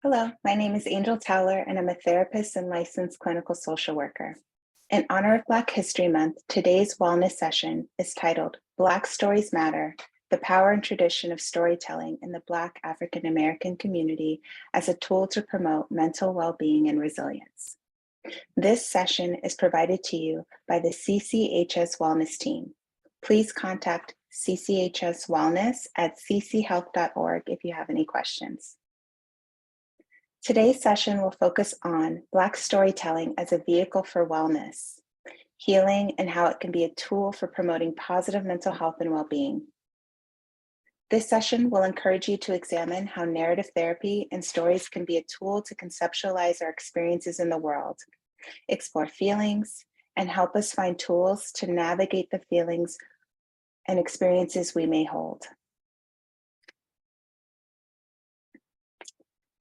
Hello, my name is Angel Towler, and I'm a therapist and licensed clinical social worker. In honor of Black History Month, today's wellness session is titled Black Stories Matter, the Power and Tradition of Storytelling in the Black African American Community as a Tool to Promote Mental Well-Being and Resilience. This session is provided to you by the CCHS Wellness Team. Please contact CCHS Wellness at cchealth.org if you have any questions. Today's session will focus on Black storytelling as a vehicle for wellness, healing, and how it can be a tool for promoting positive mental health and well-being. This session will encourage you to examine how narrative therapy and stories can be a tool to conceptualize our experiences in the world, explore feelings, and help us find tools to navigate the feelings and experiences we may hold.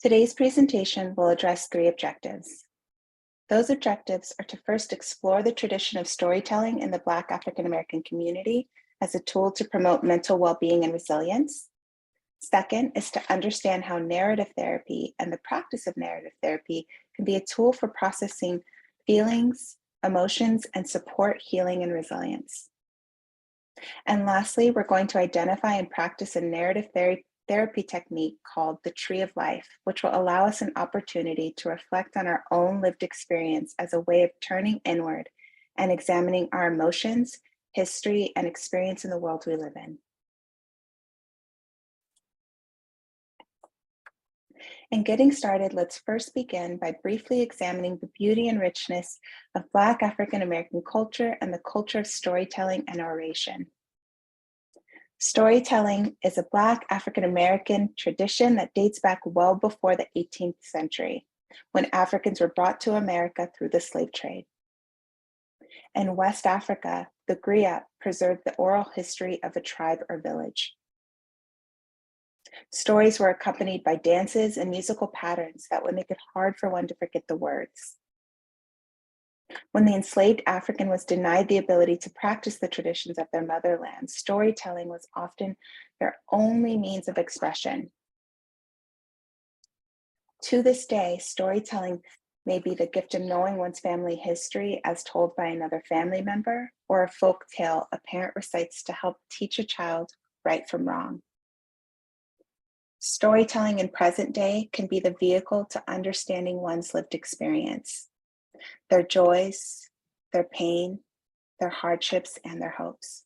Today's presentation will address three objectives. Those objectives are to first explore the tradition of storytelling in the Black African American community as a tool to promote mental well-being and resilience. Second is to understand how narrative therapy and the practice of narrative therapy can be a tool for processing feelings, emotions, and support healing and resilience. And lastly, we're going to identify and practice a narrative therapy technique called the Tree of Life, which will allow us an opportunity to reflect on our own lived experience as a way of turning inward and examining our emotions, history, and experience in the world we live in. In getting started, let's first begin by briefly examining the beauty and richness of Black African American culture and the culture of storytelling and oration. Storytelling is a Black African American tradition that dates back well before the 18th century, when Africans were brought to America through the slave trade. In West Africa, the griot preserved the oral history of a tribe or village. Stories were accompanied by dances and musical patterns that would make it hard for one to forget the words. When the enslaved African was denied the ability to practice the traditions of their motherland, storytelling was often their only means of expression. To this day, storytelling may be the gift of knowing one's family history as told by another family member, or a folk tale a parent recites to help teach a child right from wrong. Storytelling in present day can be the vehicle to understanding one's lived experience, their joys, their pain, their hardships, and their hopes.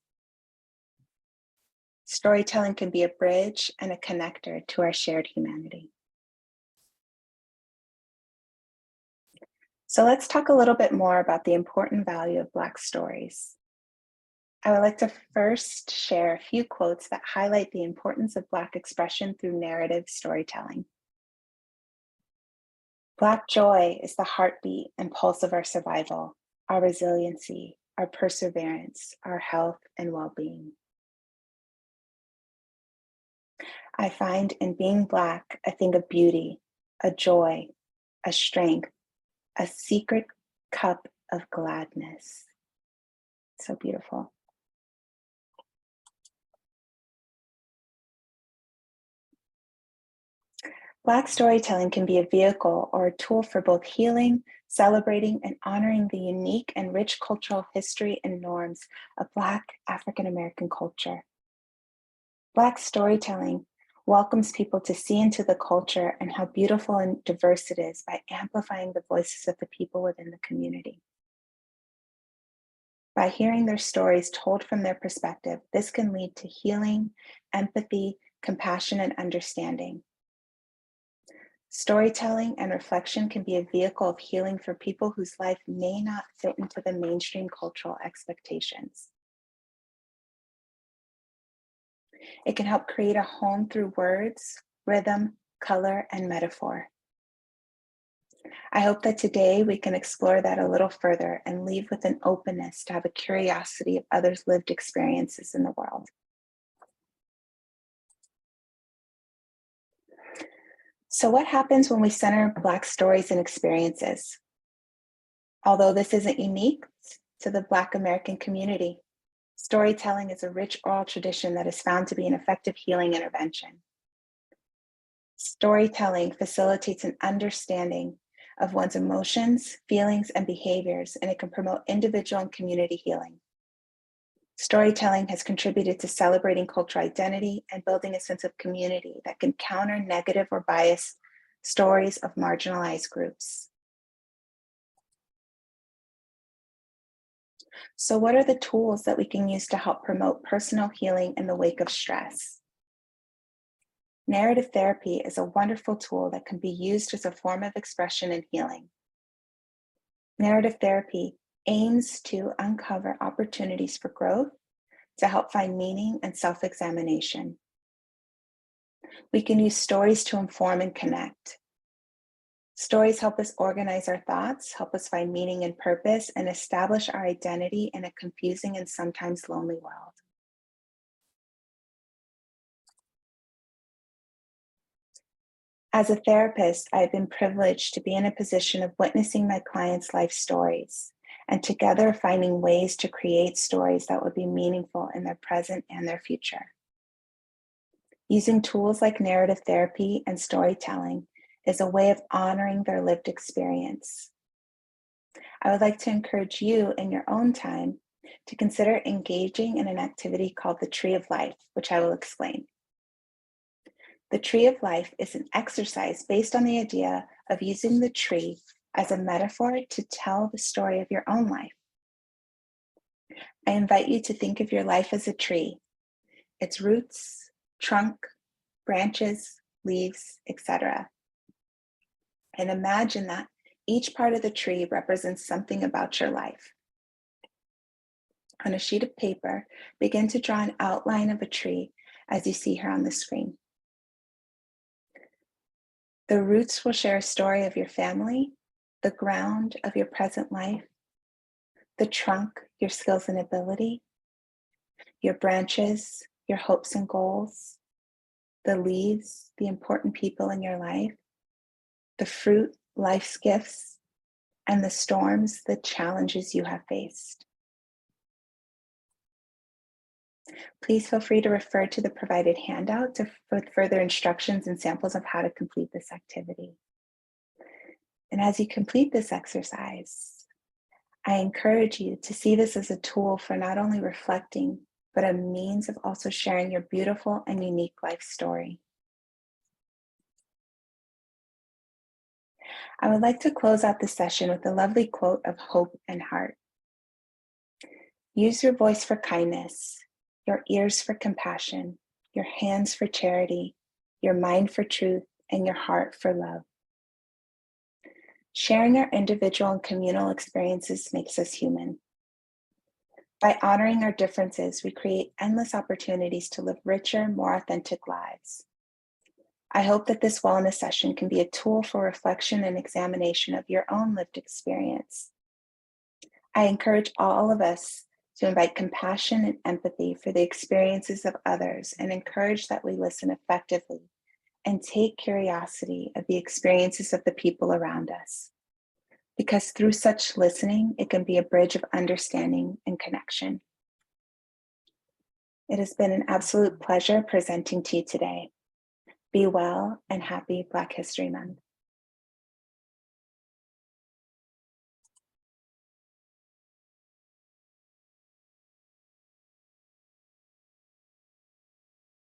Storytelling can be a bridge and a connector to our shared humanity. So let's talk a little bit more about the important value of Black stories. I would like to first share a few quotes that highlight the importance of Black expression through narrative storytelling. Black joy is the heartbeat and pulse of our survival, our resiliency, our perseverance, our health and well-being. I find in being Black a thing of beauty, a joy, a strength, a secret cup of gladness. So beautiful. Black storytelling can be a vehicle or a tool for both healing, celebrating, and honoring the unique and rich cultural history and norms of Black African American culture. Black storytelling welcomes people to see into the culture and how beautiful and diverse it is by amplifying the voices of the people within the community. By hearing their stories told from their perspective, this can lead to healing, empathy, compassion, and understanding. Storytelling and reflection can be a vehicle of healing for people whose life may not fit into the mainstream cultural expectations. It can help create a home through words, rhythm, color, and metaphor. I hope that today we can explore that a little further and leave with an openness to have a curiosity of others' lived experiences in the world. So what happens when we center Black stories and experiences? Although this isn't unique to the Black American community, storytelling is a rich oral tradition that is found to be an effective healing intervention. Storytelling facilitates an understanding of one's emotions, feelings, and behaviors, and it can promote individual and community healing. Storytelling has contributed to celebrating cultural identity and building a sense of community that can counter negative or biased stories of marginalized groups. So, what are the tools that we can use to help promote personal healing in the wake of stress? Narrative therapy is a wonderful tool that can be used as a form of expression and healing. Narrative therapy aims to uncover opportunities for growth to help find meaning and self-examination. We can use stories to inform and connect. Stories help us organize our thoughts, help us find meaning and purpose, and establish our identity in a confusing and sometimes lonely world. As a therapist, I've been privileged to be in a position of witnessing my clients' life stories and together finding ways to create stories that would be meaningful in their present and their future. Using tools like narrative therapy and storytelling is a way of honoring their lived experience. I would like to encourage you in your own time to consider engaging in an activity called the Tree of Life, which I will explain. The Tree of Life is an exercise based on the idea of using the tree as a metaphor to tell the story of your own life. I invite you to think of your life as a tree, its roots, trunk, branches, leaves, etc. And imagine that each part of the tree represents something about your life. On a sheet of paper, begin to draw an outline of a tree as you see here on the screen. The roots will share a story of your family, the ground of your present life, the trunk, your skills and ability, your branches, your hopes and goals, the leaves, the important people in your life, the fruit, life's gifts, and the storms, the challenges you have faced. Please feel free to refer to the provided handout for further instructions and samples of how to complete this activity. And as you complete this exercise, I encourage you to see this as a tool for not only reflecting, but a means of also sharing your beautiful and unique life story. I would like to close out the session with a lovely quote of hope and heart. Use your voice for kindness, your ears for compassion, your hands for charity, your mind for truth, and your heart for love. Sharing our individual and communal experiences makes us human. By honoring our differences, we create endless opportunities to live richer, more authentic lives. I hope that this wellness session can be a tool for reflection and examination of your own lived experience. I encourage all of us to invite compassion and empathy for the experiences of others and encourage that we listen effectively and take curiosity of the experiences of the people around us. Because through such listening, it can be a bridge of understanding and connection. It has been an absolute pleasure presenting to you today. Be well and happy Black History Month.